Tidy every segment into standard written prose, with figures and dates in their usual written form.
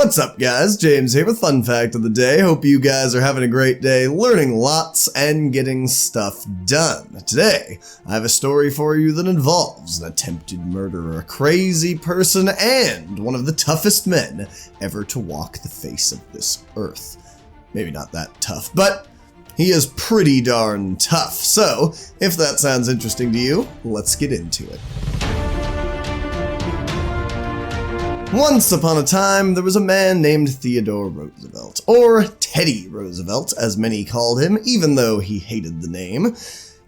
What's up, guys? James here with Fun Fact of the Day. Hope you guys are having a great day, learning lots and getting stuff done. Today, I have a story for you that involves an attempted murderer, a crazy person, and one of the toughest men ever to walk the face of this earth. Maybe not that tough, but he is pretty darn tough. So, if that sounds interesting to you, let's get into it. Once upon a time, there was a man named Theodore Roosevelt, or Teddy Roosevelt, as many called him, even though he hated the name.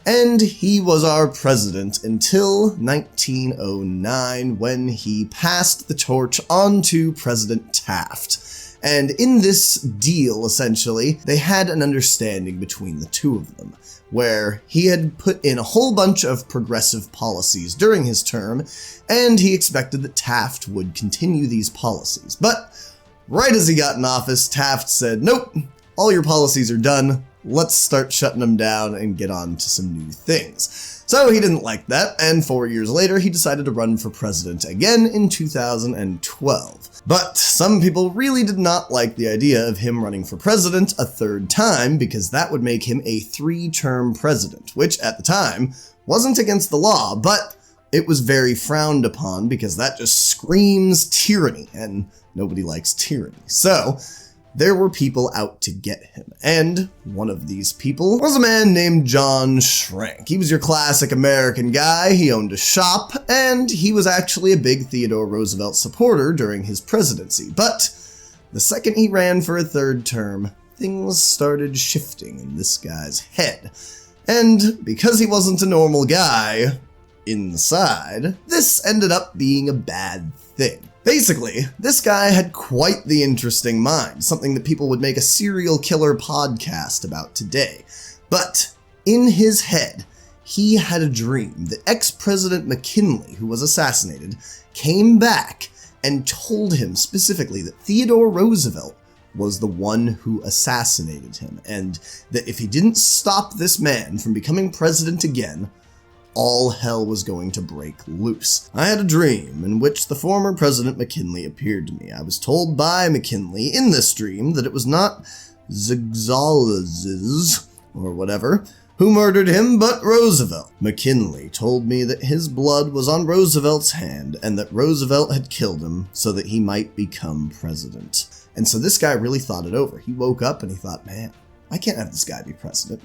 And he was our president until 1909, when he passed the torch on to President Taft. And in this deal, essentially, they had an understanding between the two of them, where he had put in a whole bunch of progressive policies during his term, and he expected that Taft would continue these policies. But right as he got in office, Taft said, "Nope, all your policies are done. Let's start shutting them down and get on to some new things." So he didn't like that, and 4 years later, he decided to run for president again in 2012. But some people really did not like the idea of him running for president a third time, because that would make him a 3-term president, which at the time wasn't against the law, but it was very frowned upon because that just screams tyranny, and nobody likes tyranny. So there were people out to get him, and one of these people was a man named John Schrank. He was your classic American guy. He owned a shop, and he was actually a big Theodore Roosevelt supporter during his presidency. But the second he ran for a third term, things started shifting in this guy's head. And because he wasn't a normal guy inside, this ended up being a bad thing. Basically, this guy had quite the interesting mind, something that people would make a serial killer podcast about today. But in his head, he had a dream that ex-President McKinley, who was assassinated, came back and told him specifically that Theodore Roosevelt was the one who assassinated him, and that if he didn't stop this man from becoming president again, all hell was going to break loose. I had a dream in which the former President McKinley appeared to me. I was told by McKinley in this dream that it was not Zigzalazes, or whatever, who murdered him, but Roosevelt. McKinley told me that his blood was on Roosevelt's hand, and that Roosevelt had killed him so that he might become president. And so this guy really thought it over. He woke up and he thought, man, I can't have this guy be president.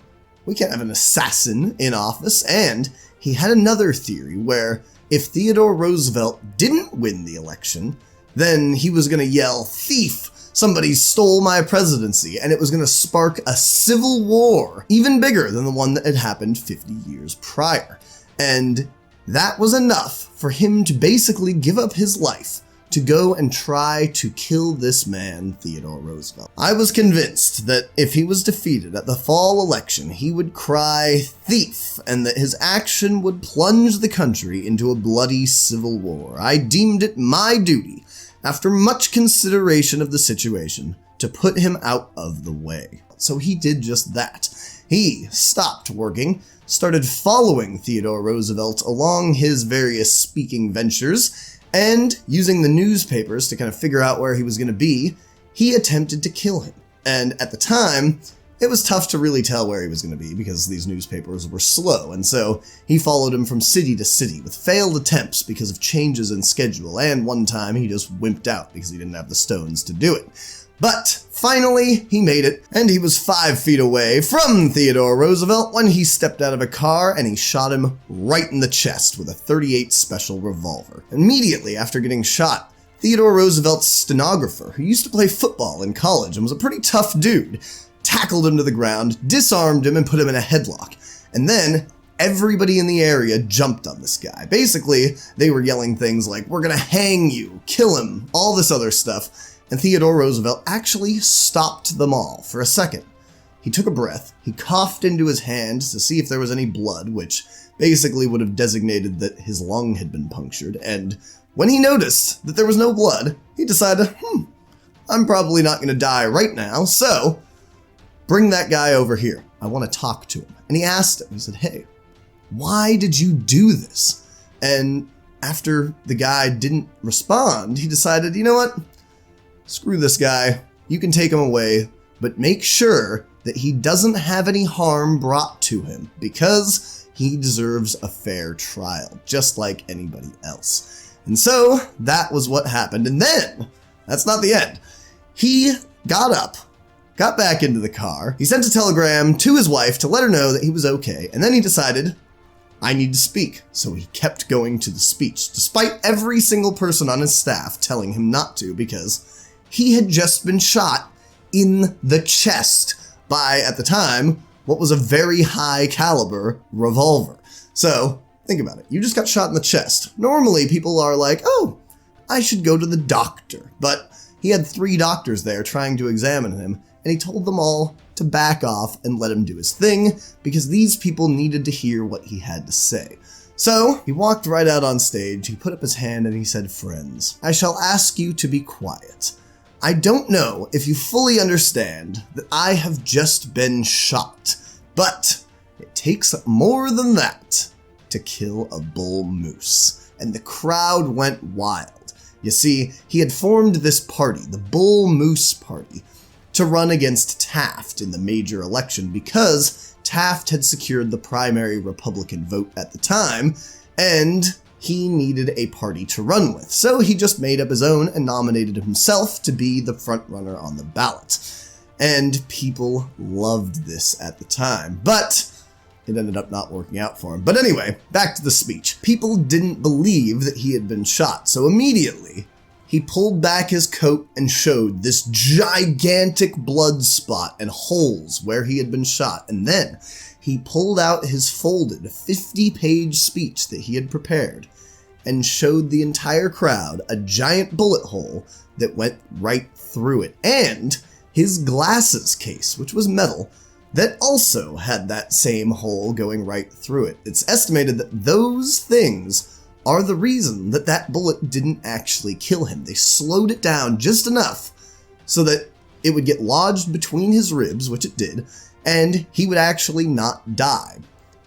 We can't have an assassin in office. And he had another theory where if Theodore Roosevelt didn't win the election, then he was going to yell, "Thief! Somebody stole my presidency," and it was going to spark a civil war even bigger than the one that had happened 50 years prior. And that was enough for him to basically give up his life to go and try to kill this man, Theodore Roosevelt. I was convinced that if he was defeated at the fall election, he would cry, "Thief," and that his action would plunge the country into a bloody civil war. I deemed it my duty, after much consideration of the situation, to put him out of the way. So he did just that. He stopped working, started following Theodore Roosevelt along his various speaking ventures, and using the newspapers to kind of figure out where he was going to be, he attempted to kill him. And at the time, it was tough to really tell where he was going to be because these newspapers were slow, and so he followed him from city to city with failed attempts because of changes in schedule, and one time he just wimped out because he didn't have the stones to do it. But finally, he made it, and he was 5 feet away from Theodore Roosevelt when he stepped out of a car and he shot him right in the chest with a .38 special revolver. Immediately after getting shot, Theodore Roosevelt's stenographer, who used to play football in college and was a pretty tough dude, tackled him to the ground, disarmed him, and put him in a headlock. And then everybody in the area jumped on this guy. Basically, they were yelling things like, "We're gonna hang you, kill him," all this other stuff. And Theodore Roosevelt actually stopped them all for a second. He took a breath, he coughed into his hand to see if there was any blood, which basically would have designated that his lung had been punctured, and when he noticed that there was no blood, he decided, I'm probably not going to die right now, so bring that guy over here. I want to talk to him. And he asked him, he said, "Hey, why did you do this?" And after the guy didn't respond, he decided, you know what? screw this guy. You can take him away, but make sure that he doesn't have any harm brought to him, because he deserves a fair trial, just like anybody else. And so that was what happened. And then, that's not the end. He got up, got back into the car. He sent a telegram to his wife to let her know that he was okay. And then he decided, I need to speak. So he kept going to the speech, despite every single person on his staff telling him not to, because he had just been shot in the chest by, at the time, what was a very high caliber revolver. So think about it. You just got shot in the chest. Normally people are like, oh, I should go to the doctor. But he had 3 doctors there trying to examine him, and he told them all to back off and let him do his thing, because these people needed to hear what he had to say. So he walked right out on stage, he put up his hand and he said, friends, I shall ask you to be quiet. I don't know if you fully understand that I have just been shot, but it takes more than that to kill a bull moose. And the crowd went wild. You see, he had formed this party, the Bull Moose Party, to run against Taft in the major election, because Taft had secured the primary Republican vote at the time, and he needed a party to run with. So he just made up his own and nominated himself to be the front runner on the ballot. And people loved this at the time, but it ended up not working out for him. But anyway, back to the speech. People didn't believe that he had been shot, so immediately he pulled back his coat and showed this gigantic blood spot and holes where he had been shot. And then he pulled out his folded 50-page speech that he had prepared and showed the entire crowd a giant bullet hole that went right through it, and his glasses case, which was metal, that also had that same hole going right through it. It's estimated that those things are the reason that that bullet didn't actually kill him. They slowed it down just enough so that it would get lodged between his ribs, which it did, and he would actually not die.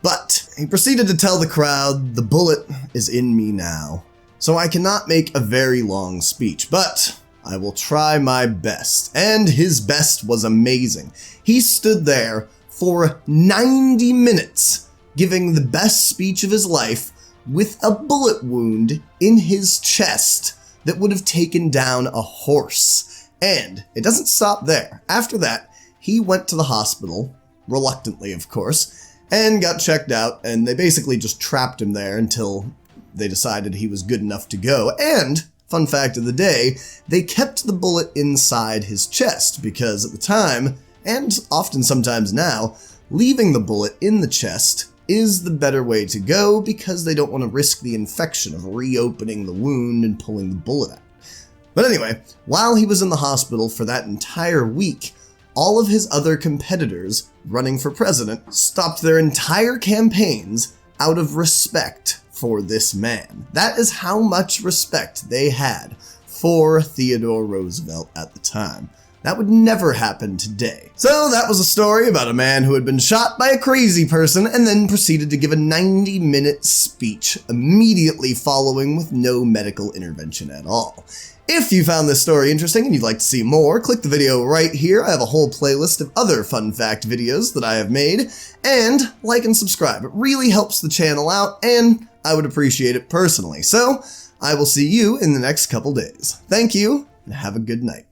But he proceeded to tell the crowd, the bullet is in me now, so I cannot make a very long speech, but I will try my best. And his best was amazing. He stood there for 90 minutes, giving the best speech of his life with a bullet wound in his chest that would have taken down a horse. And it doesn't stop there. After that, he went to the hospital, reluctantly of course, and got checked out, and they basically just trapped him there until they decided he was good enough to go. And fun fact of the day, they kept the bullet inside his chest because at the time, and often sometimes now, leaving the bullet in the chest is the better way to go because they don't want to risk the infection of reopening the wound and pulling the bullet out. But anyway, while he was in the hospital for that entire week, all of his other competitors running for president stopped their entire campaigns out of respect for this man. That is how much respect they had for Theodore Roosevelt at the time. That would never happen today. So that was a story about a man who had been shot by a crazy person and then proceeded to give a 90-minute speech immediately following with no medical intervention at all. If you found this story interesting and you'd like to see more, click the video right here. I have a whole playlist of other fun fact videos that I have made, and like and subscribe. It really helps the channel out, and I would appreciate it personally. So I will see you in the next couple days. Thank you, and have a good night.